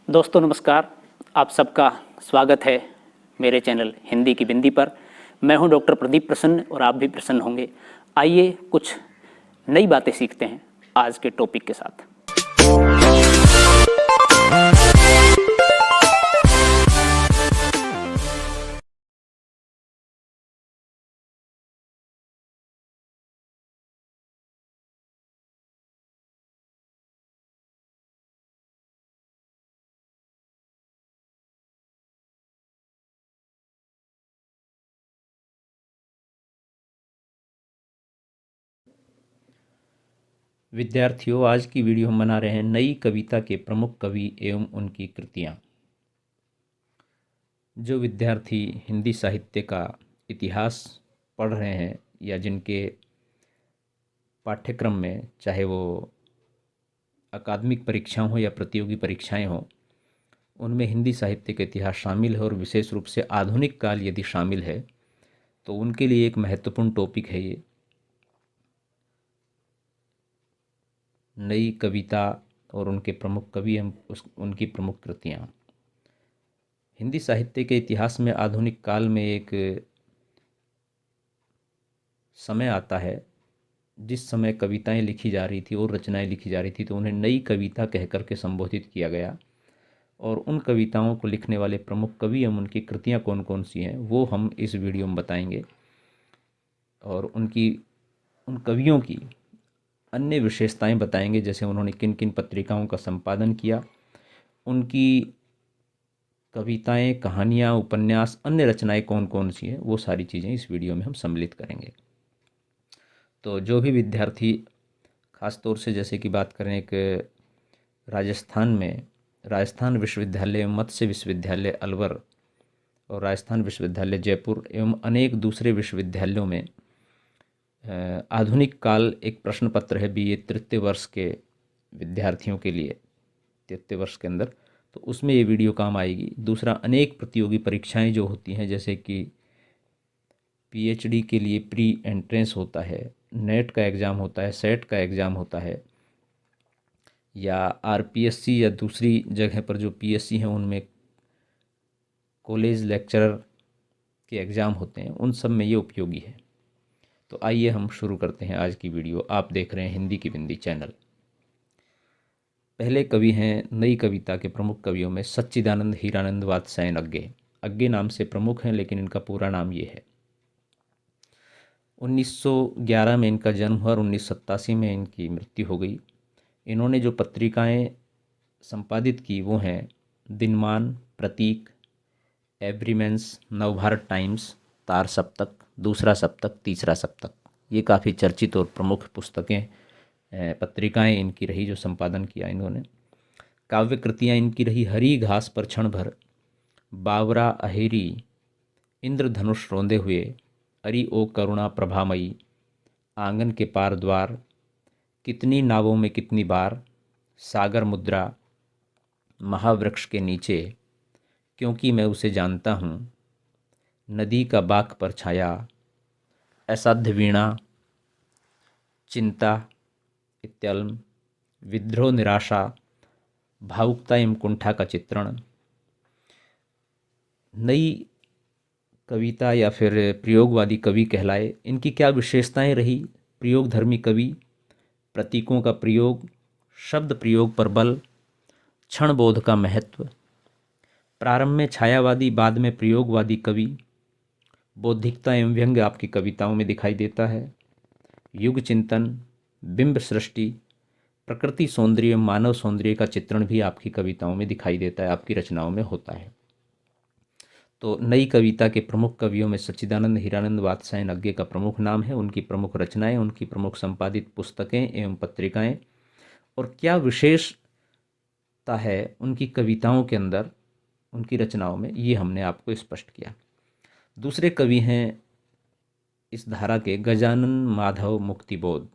दोस्तों नमस्कार। आप सबका स्वागत है मेरे चैनल हिंदी की बिंदी पर। मैं हूं डॉक्टर प्रदीप प्रसन्न और आप भी प्रसन्न होंगे। आइए कुछ नई बातें सीखते हैं आज के टॉपिक के साथ। विद्यार्थियों, आज की वीडियो हम बना रहे हैं नई कविता के प्रमुख कवि एवं उनकी कृतियाँ। जो विद्यार्थी हिंदी साहित्य का इतिहास पढ़ रहे हैं या जिनके पाठ्यक्रम में, चाहे वो अकादमिक परीक्षाएं हो या प्रतियोगी परीक्षाएं हों, उनमें हिंदी साहित्य का इतिहास शामिल है और विशेष रूप से आधुनिक काल यदि शामिल है तो उनके लिए एक महत्वपूर्ण टॉपिक है ये। नई कविता और उनके प्रमुख कवि एवं उनकी प्रमुख कृतियाँ। हिंदी साहित्य के इतिहास में आधुनिक काल में एक समय आता है जिस समय कविताएं लिखी जा रही थी और रचनाएं लिखी जा रही थी, तो उन्हें नई कविता कह कर के संबोधित किया गया। और उन कविताओं को लिखने वाले प्रमुख कवि एवं उनकी कृतियां कौन कौन सी हैं वो हम इस वीडियो में बताएंगे, और उन कवियों की अन्य विशेषताएं बताएंगे, जैसे उन्होंने किन किन पत्रिकाओं का संपादन किया, उनकी कविताएं, कहानियाँ, उपन्यास, अन्य रचनाएं कौन कौन सी हैं, वो सारी चीज़ें इस वीडियो में हम सम्मिलित करेंगे। तो जो भी विद्यार्थी, ख़ास तौर से जैसे कि बात करें एक राजस्थान में राजस्थान विश्वविद्यालय, मत्स्य विश्वविद्यालय अलवर और राजस्थान विश्वविद्यालय जयपुर एवं अनेक दूसरे विश्वविद्यालयों में आधुनिक काल एक प्रश्न पत्र है बीए तृतीय वर्ष के विद्यार्थियों के लिए, तृतीय वर्ष के अंदर, तो उसमें ये वीडियो काम आएगी। दूसरा, अनेक प्रतियोगी परीक्षाएं जो होती हैं, जैसे कि पीएचडी के लिए प्री एंट्रेंस होता है, नेट का एग्ज़ाम होता है, सेट का एग्ज़ाम होता है, या आरपीएससी या दूसरी जगह पर जो पीएससी हैं उनमें कॉलेज लेक्चरर के एग्ज़ाम होते हैं, उन सब में ये उपयोगी है। तो आइए हम शुरू करते हैं आज की वीडियो। आप देख रहे हैं हिंदी की बिंदी चैनल। पहले कवि हैं नई कविता के प्रमुख कवियों में सच्चिदानंद हीरानंद वात्स्यायन अग्गे। अग्गे नाम से प्रमुख हैं, लेकिन इनका पूरा नाम ये है। 1911 में इनका जन्म हुआ और 1987 में इनकी मृत्यु हो गई। इन्होंने जो पत्रिकाएं संपादित की वो हैं दिनमान, प्रतीक, एवरीमेंस, नवभारत टाइम्स, तार सप्तक, दूसरा सप्तक, तीसरा सप्तक। ये काफ़ी चर्चित और प्रमुख पुस्तकें, पत्रिकाएं इनकी रही जो संपादन किया इन्होंने। काव्य कृतियाँ इनकी रही हरी घास पर क्षण भर, बावरा अहेरी, इंद्रधनुष रोंदे हुए, अरि ओ करुणा प्रभामयी, आंगन के पार द्वार, कितनी नावों में कितनी बार, सागर मुद्रा, महावृक्ष के नीचे, क्योंकि मैं उसे जानता हूँ, नदी का बाक पर छाया, असाध्य वीणा, चिंता इत्यल्म, विद्रोह निराशा, भावुकता एवं कुंठा का चित्रण। नई कविता या फिर प्रयोगवादी कवि कहलाए। इनकी क्या विशेषताएं रही? प्रयोगधर्मी कवि, प्रतीकों का प्रयोग, शब्द प्रयोग पर बल, क्षण बोध का महत्व। प्रारंभ में छायावादी, बाद में प्रयोगवादी कवि। बौद्धिकता एवं व्यंग्य आपकी कविताओं में दिखाई देता है। युग चिंतन, बिंब सृष्टि, प्रकृति सौंदर्य, मानव सौंदर्य का चित्रण भी आपकी कविताओं में दिखाई देता है, आपकी रचनाओं में होता है। तो नई कविता के प्रमुख कवियों में सच्चिदानंद हीरानंद वात्स्यायन अग्गे का प्रमुख नाम है। उनकी प्रमुख रचनाएं, उनकी प्रमुख संपादित पुस्तकें एवं पत्रिकाएं, और क्या विशेषता है उनकी कविताओं के अंदर, उनकी रचनाओं में, ये हमने आपको स्पष्ट किया। दूसरे कवि हैं इस धारा के गजानन माधव मुक्तिबोध।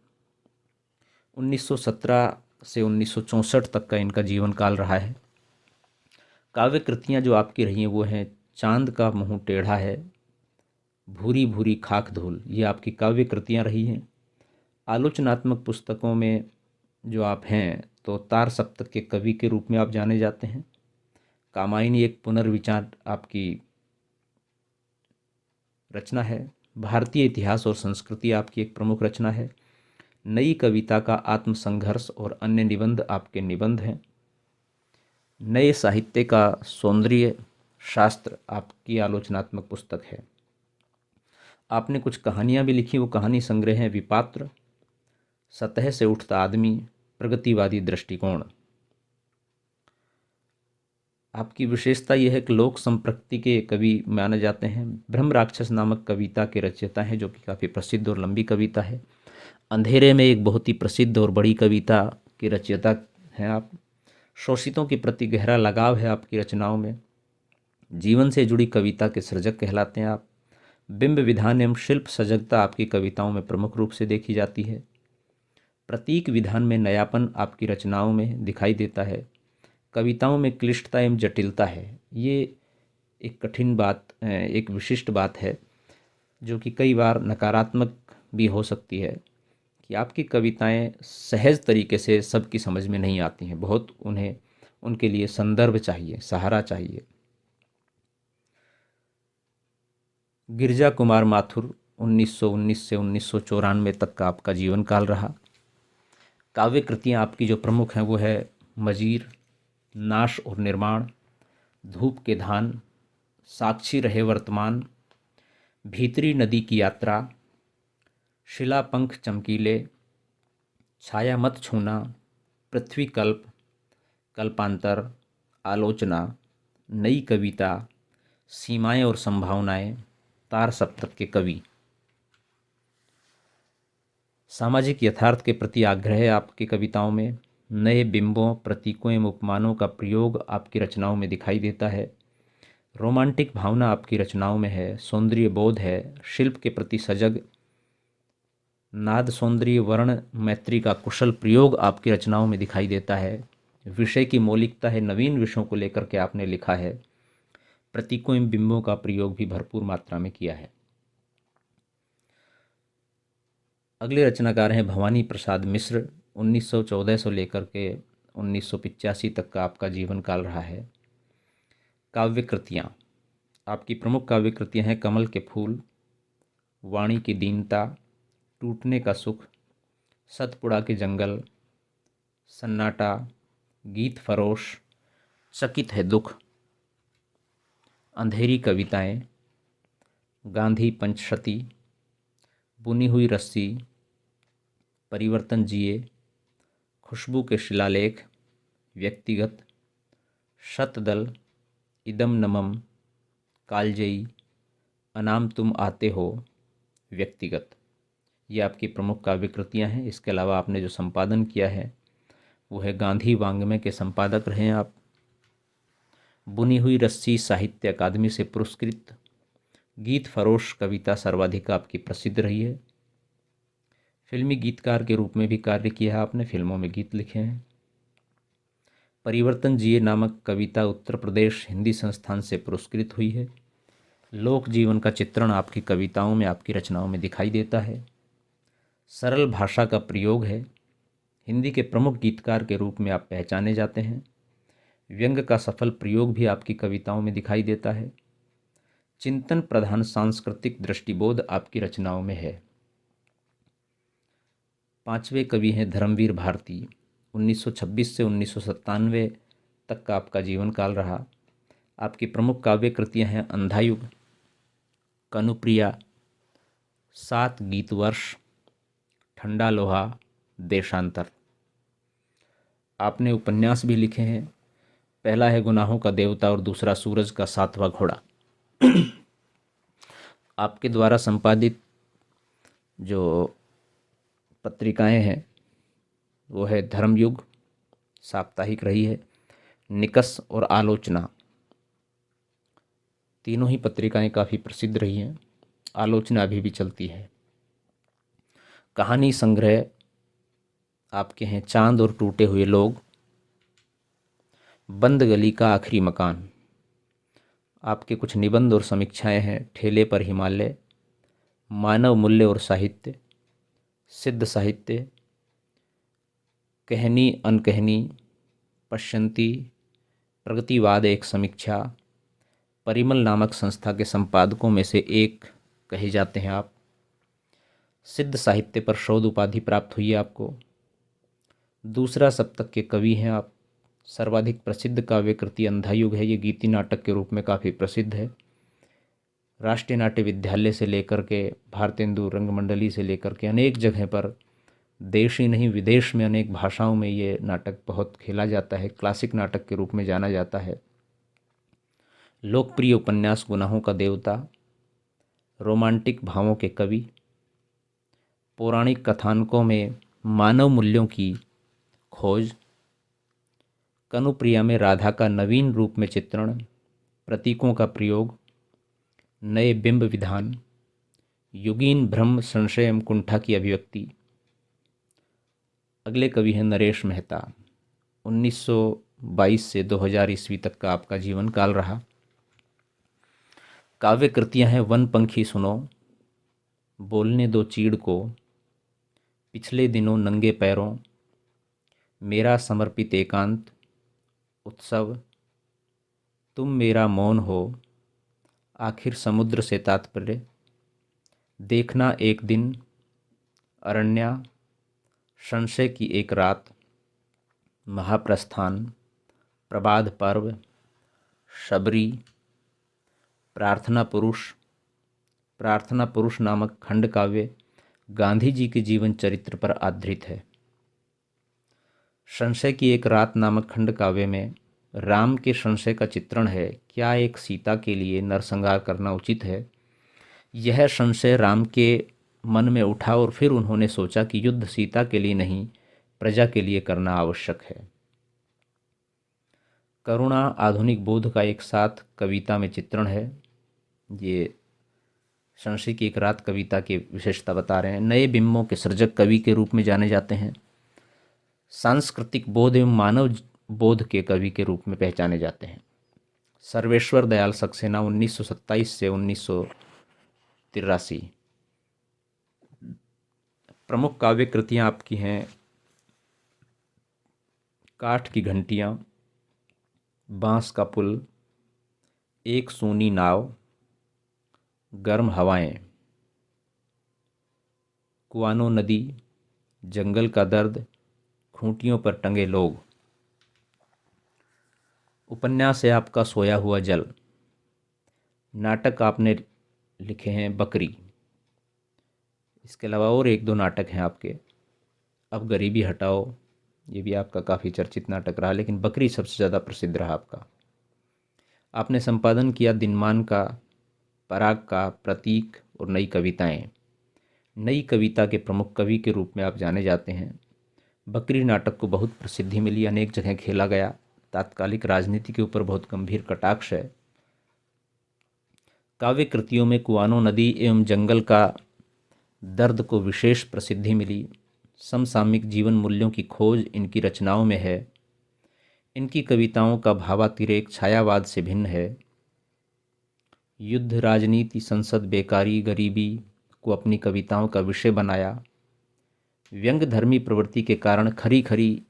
1917 से 1964 तक का इनका जीवन काल रहा है। काव्य कृतियाँ जो आपकी रही हैं वो हैं चांद का मुँह टेढ़ा है, भूरी भूरी खाक धूल, ये आपकी काव्य कृतियाँ रही हैं। आलोचनात्मक पुस्तकों में जो आप हैं तो तार सप्तक के कवि के रूप में आप जाने जाते हैं। कामायनी एक पुनर्विचार आपकी रचना है। भारतीय इतिहास और संस्कृति आपकी एक प्रमुख रचना है। नई कविता का आत्मसंघर्ष और अन्य निबंध आपके निबंध हैं। नए साहित्य का सौंदर्य शास्त्र आपकी आलोचनात्मक पुस्तक है। आपने कुछ कहानियाँ भी लिखी, वो कहानी संग्रह हैं विपात्र, सतह से उठता आदमी, प्रगतिवादी दृष्टिकोण। आपकी विशेषता यह है कि लोक संप्रति के कवि माने जाते हैं। ब्रह्म राक्षस नामक कविता के रचयिता हैं, जो कि काफ़ी प्रसिद्ध और लंबी कविता है। अंधेरे में एक बहुत ही प्रसिद्ध और बड़ी कविता के रचयिता हैं आप। शोषितों के प्रति गहरा लगाव है आपकी रचनाओं में। जीवन से जुड़ी कविता के सृजक कहलाते हैं आप। बिंब विधान एवं शिल्प सजगता आपकी कविताओं में प्रमुख रूप से देखी जाती है। प्रतीक विधान में नयापन आपकी रचनाओं में दिखाई देता है। कविताओं में क्लिष्टता एवं जटिलता है। ये एक कठिन बात, एक विशिष्ट बात है जो कि कई बार नकारात्मक भी हो सकती है कि आपकी कविताएं सहज तरीके से सबकी समझ में नहीं आती हैं। बहुत उन्हें उनके लिए संदर्भ चाहिए, सहारा चाहिए। गिरजा कुमार माथुर 1919 से 1994 तक का आपका जीवन काल रहा। काव्य कृतियाँ आपकी जो प्रमुख हैं वो है मजीर, नाश और निर्माण, धूप के धान, साक्षी रहे वर्तमान, भीतरी नदी की यात्रा, शिलापंख चमकीले, छाया मत छूना, पृथ्वी कल्प, कल्पांतर, आलोचना, नई कविता, सीमाएं और संभावनाएं, तार सप्तक के कवि। सामाजिक यथार्थ के प्रति आग्रह है आपकी कविताओं में। नए बिंबों, प्रतीकों एवं उपमानों का प्रयोग आपकी रचनाओं में दिखाई देता है। रोमांटिक भावना आपकी रचनाओं में है। सौंदर्य बोध है। शिल्प के प्रति सजग, नाद सौंदर्य, वर्ण मैत्री का कुशल प्रयोग आपकी रचनाओं में दिखाई देता है। विषय की मौलिकता है। नवीन विषयों को लेकर के आपने लिखा है। प्रतीकों एवं बिंबों का प्रयोग भी भरपूर मात्रा में किया है। अगले रचनाकार हैं भवानी प्रसाद मिश्र। 1914 से लेकर के 1985 तक का आपका जीवन काल रहा है। काव्य कृतियाँ आपकी प्रमुख काव्य कृतियाँ हैं कमल के फूल, वाणी की दीनता, टूटने का सुख, सतपुड़ा के जंगल, सन्नाटा, गीत फरोश, चकित है दुख, अंधेरी कविताएं, गांधी पंचशती, बुनी हुई रस्सी, परिवर्तन जिए, खुशबू के शिलालेख, व्यक्तिगत, शतदल, इदम नमम, कालजयी, अनाम तुम आते हो, व्यक्तिगत। ये आपकी प्रमुख काव्य कृतियाँ हैं। इसके अलावा आपने जो संपादन किया है वो है गांधी वाङ्मय के संपादक रहे हैं आप। बुनी हुई रस्सी साहित्य अकादमी से पुरस्कृत। गीत फरोश कविता सर्वाधिक आपकी प्रसिद्ध रही है। फिल्मी गीतकार के रूप में भी कार्य किया है आपने, फिल्मों में गीत लिखे हैं। परिवर्तन जिए नामक कविता उत्तर प्रदेश हिंदी संस्थान से पुरस्कृत हुई है। लोक जीवन का चित्रण आपकी कविताओं में, आपकी रचनाओं में दिखाई देता है। सरल भाषा का प्रयोग है। हिंदी के प्रमुख गीतकार के रूप में आप पहचाने जाते हैं। व्यंग का सफल प्रयोग भी आपकी कविताओं में दिखाई देता है। चिंतन प्रधान सांस्कृतिक दृष्टिबोध आपकी रचनाओं में है। पांचवें कवि हैं धर्मवीर भारती। 1926 से 1997 तक का आपका जीवन काल रहा। आपकी प्रमुख काव्य कृतियाँ हैं अंधायुग, कनुप्रिया, 7 गीत वर्ष, ठंडा लोहा, देशांतर। आपने उपन्यास भी लिखे हैं। पहला है गुनाहों का देवता और दूसरा सूरज का 7वां घोड़ा। आपके द्वारा संपादित जो पत्रिकाएं हैं वो है धर्मयुग, साप्ताहिक रही है, निकस और आलोचना। तीनों ही पत्रिकाएं काफ़ी प्रसिद्ध रही हैं। आलोचना अभी भी चलती है। कहानी संग्रह आपके हैं चांद और टूटे हुए लोग, बंद गली का आखिरी मकान। आपके कुछ निबंध और समीक्षाएं हैं ठेले पर हिमालय, मानव मूल्य और साहित्य, सिद्ध साहित्य, कहनी अनकहनी, पश्यंती, प्रगतिवाद एक समीक्षा, परिमल नामक संस्था के संपादकों में से एक कहे जाते हैं आप। सिद्ध साहित्य पर शोध उपाधि प्राप्त हुई है आपको। दूसरा सप्तक के कवि हैं आप। सर्वाधिक प्रसिद्ध काव्य कृति अंधा युग है, ये गीति नाटक के रूप में काफ़ी प्रसिद्ध है। राष्ट्रीय नाट्य विद्यालय से लेकर के भारतेंदु रंगमंडली से लेकर के अनेक जगह पर, देश ही नहीं विदेश में अनेक भाषाओं में ये नाटक बहुत खेला जाता है, क्लासिक नाटक के रूप में जाना जाता है। लोकप्रिय उपन्यास गुनाहों का देवता, रोमांटिक भावों के कवि, पौराणिक कथानकों में मानव मूल्यों की खोज, कनुप्रिया में राधा का नवीन रूप में चित्रण, प्रतीकों का प्रयोग, नए बिंब विधान, युगीन भ्रम संशय एवं कुंठा की अभिव्यक्ति। अगले कवि हैं नरेश मेहता। 1922 से 2000 ईस्वी तक का आपका जीवन काल रहा। काव्य कृतियाँ हैं वन पंखी सुनो, बोलने दो चीड़ को, पिछले दिनों नंगे पैरों, मेरा समर्पित एकांत, उत्सव, तुम मेरा मौन हो, आखिर समुद्र से तात्पर्य, देखना एक दिन, अरण्या, संशय की एक रात, महाप्रस्थान, प्रबाध पर्व, शबरी, प्रार्थना पुरुष नामक खंड काव्य गांधी जी के जीवन चरित्र पर आधारित है। संशय की एक रात नामक खंड काव्य में राम के संशय का चित्रण है। क्या एक सीता के लिए नरसंहार करना उचित है? यह संशय राम के मन में उठा और फिर उन्होंने सोचा कि युद्ध सीता के लिए नहीं, प्रजा के लिए करना आवश्यक है। करुणा आधुनिक बोध का एक साथ कविता में चित्रण है। ये संशय की एक रात कविता की विशेषता बता रहे हैं। नए बिंबों के सृजक कवि के रूप में जाने जाते हैं। सांस्कृतिक बोध एवं मानव बोध के कवि के रूप में पहचाने जाते हैं। सर्वेश्वर दयाल सक्सेना 1927 से 1983। प्रमुख काव्य कृतियाँ आपकी हैं काठ की घंटियाँ, बांस का पुल, एक सूनी नाव, गर्म हवाएं, कुआनो नदी, जंगल का दर्द, खूंटियों पर टंगे लोग। उपन्यास है आपका सोया हुआ जल। नाटक आपने लिखे हैं बकरी। इसके अलावा और एक दो नाटक हैं आपके। अब गरीबी हटाओ, ये भी आपका काफ़ी चर्चित नाटक रहा, लेकिन बकरी सबसे ज़्यादा प्रसिद्ध रहा आपका। आपने संपादन किया दिनमान का, पराग का, प्रतीक और नई कविताएं। नई कविता के प्रमुख कवि के रूप में आप जाने जाते हैं। बकरी नाटक को बहुत प्रसिद्धि मिली, अनेक जगह खेला गया। तात्कालिक राजनीति के ऊपर बहुत गंभीर कटाक्ष है। काव्य कृतियों में कुआनो नदी एवं जंगल का दर्द को विशेष प्रसिद्धि मिली। समसामयिक जीवन मूल्यों की खोज इनकी रचनाओं में है। इनकी कविताओं का भावातिरेक छायावाद से भिन्न है। युद्ध, राजनीति, संसद, बेकारी, गरीबी को अपनी कविताओं का विषय बनाया। व्यंग्यधर्मी प्रवृत्ति के कारण खरी खरी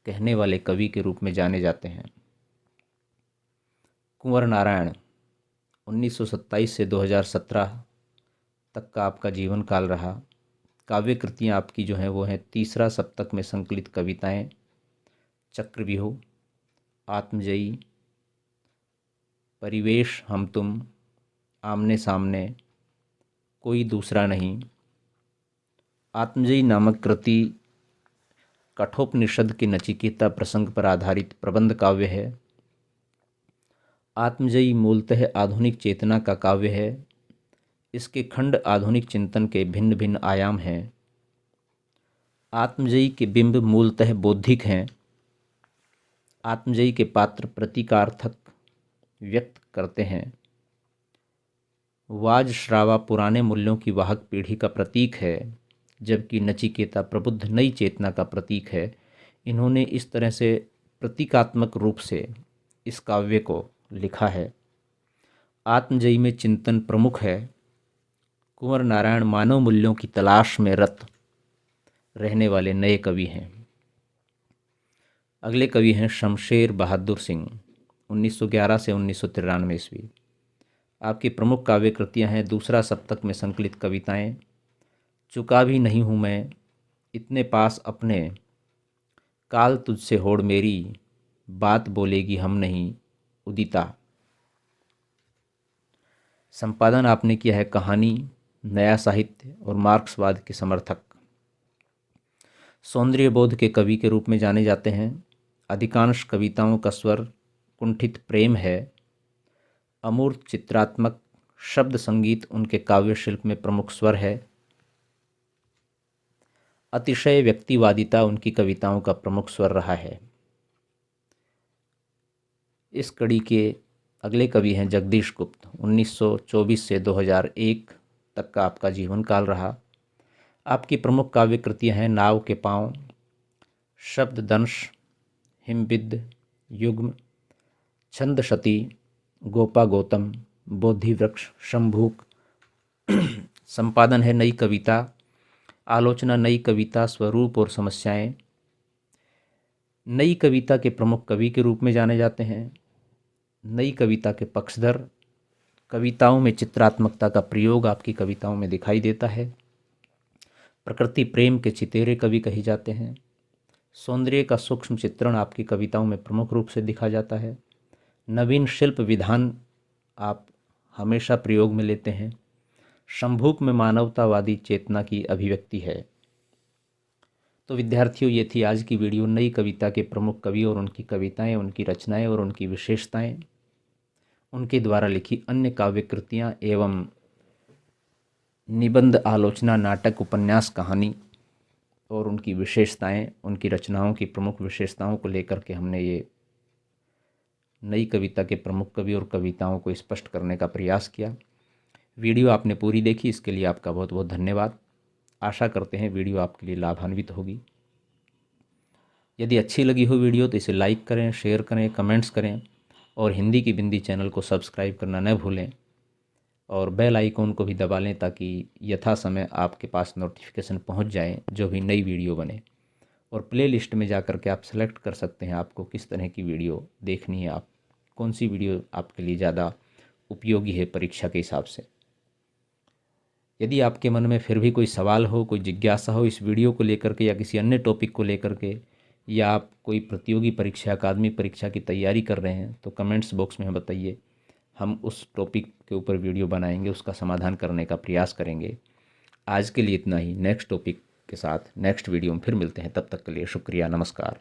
कहने वाले कवि के रूप में जाने जाते हैं। कुंवर नारायण 1927 से 2017 तक का आपका जीवन काल रहा। काव्य कृतियाँ आपकी जो हैं वो हैं तीसरा सप्तक में संकलित कविताएं, चक्रव्यूह, आत्मजयी, परिवेश, हम तुम, आमने सामने, कोई दूसरा नहीं। आत्मजयी नामक कृति कठोपनिषद के नचिकेता प्रसंग पर आधारित प्रबंध काव्य है। आत्मजयी मूलतः आधुनिक चेतना का काव्य है। इसके खंड आधुनिक चिंतन के भिन्न भिन्न आयाम हैं। आत्मजयी के बिंब मूलतः बौद्धिक हैं। आत्मजयी के पात्र प्रतीकार्थक व्यक्त करते हैं। वाजश्रावा पुराने मूल्यों की वाहक पीढ़ी का प्रतीक है, जबकि नचिकेता प्रबुद्ध नई चेतना का प्रतीक है। इन्होंने इस तरह से प्रतीकात्मक रूप से इस काव्य को लिखा है। आत्मजयी में चिंतन प्रमुख है। कुंवर नारायण मानव मूल्यों की तलाश में रत रहने वाले नए कवि हैं। अगले कवि हैं शमशेर बहादुर सिंह, 1911 से 1993 ईस्वी। आपकी प्रमुख काव्य कृतियाँ हैं दूसरा सप्तक में संकलित कविताएं, चुका भी नहीं हूँ मैं, इतने पास अपने, काल तुझसे होड़ मेरी, बात बोलेगी हम नहीं, उदिता। संपादन आपने किया है कहानी, नया साहित्य और मार्क्सवाद के समर्थक। सौंदर्य बोध के कवि के रूप में जाने जाते हैं। अधिकांश कविताओं का स्वर कुंठित प्रेम है। अमूर्त चित्रात्मक शब्द संगीत उनके काव्य शिल्प में प्रमुख स्वर है। अतिशय व्यक्तिवादिता उनकी कविताओं का प्रमुख स्वर रहा है। इस कड़ी के अगले कवि हैं जगदीश गुप्त, 1924 से 2001 तक का आपका जीवन काल रहा। आपकी प्रमुख काव्य कृतियाँ हैं नाव के पाँव, शब्ददंश, हिमबिद, युग्म, छंदशती, गोपा गौतम, बोधिवृक्ष, शंभूक। संपादन है नई कविता, आलोचना नई कविता, स्वरूप और समस्याएं। नई कविता के प्रमुख कवि के रूप में जाने जाते हैं। नई कविता के पक्षधर, कविताओं में चित्रात्मकता का प्रयोग आपकी कविताओं में दिखाई देता है। प्रकृति प्रेम के चितेरे कवि कहे जाते हैं। सौंदर्य का सूक्ष्म चित्रण आपकी कविताओं में प्रमुख रूप से दिखा जाता है। नवीन शिल्प विधान आप हमेशा प्रयोग में लेते हैं। शंभूक में मानवतावादी चेतना की अभिव्यक्ति है। तो विद्यार्थियों, ये थी आज की वीडियो नई कविता के प्रमुख कवि और उनकी कविताएं, उनकी रचनाएं और उनकी विशेषताएं, उनके द्वारा लिखी अन्य काव्य कृतियाँ एवं निबंध, आलोचना, नाटक, उपन्यास, कहानी और उनकी विशेषताएं, उनकी रचनाओं की प्रमुख विशेषताओं को लेकर के हमने ये नई कविता के प्रमुख कवि और कविताओं को स्पष्ट करने का प्रयास किया। वीडियो आपने पूरी देखी, इसके लिए आपका बहुत बहुत धन्यवाद। आशा करते हैं वीडियो आपके लिए लाभान्वित होगी। यदि अच्छी लगी हो वीडियो तो इसे लाइक करें, शेयर करें, कमेंट्स करें और हिंदी की बिंदी चैनल को सब्सक्राइब करना न भूलें और बेल आइकॉन को भी दबा लें ताकि यथा समय आपके पास नोटिफिकेशन पहुंच जाए जो भी नई वीडियो बने। और प्ले लिस्ट में जा कर के आप सेलेक्ट कर सकते हैं आपको किस तरह की वीडियो देखनी है, आप कौन सी वीडियो आपके लिए ज़्यादा उपयोगी है परीक्षा के हिसाब से। यदि आपके मन में फिर भी कोई सवाल हो, कोई जिज्ञासा हो इस वीडियो को लेकर के या किसी अन्य टॉपिक को लेकर के, या आप कोई प्रतियोगी परीक्षा, अकादमिक परीक्षा की तैयारी कर रहे हैं तो कमेंट्स बॉक्स में बताइए। हम उस टॉपिक के ऊपर वीडियो बनाएंगे, उसका समाधान करने का प्रयास करेंगे। आज के लिए इतना ही। नेक्स्ट टॉपिक के साथ नेक्स्ट वीडियो में फिर मिलते हैं। तब तक के लिए शुक्रिया, नमस्कार।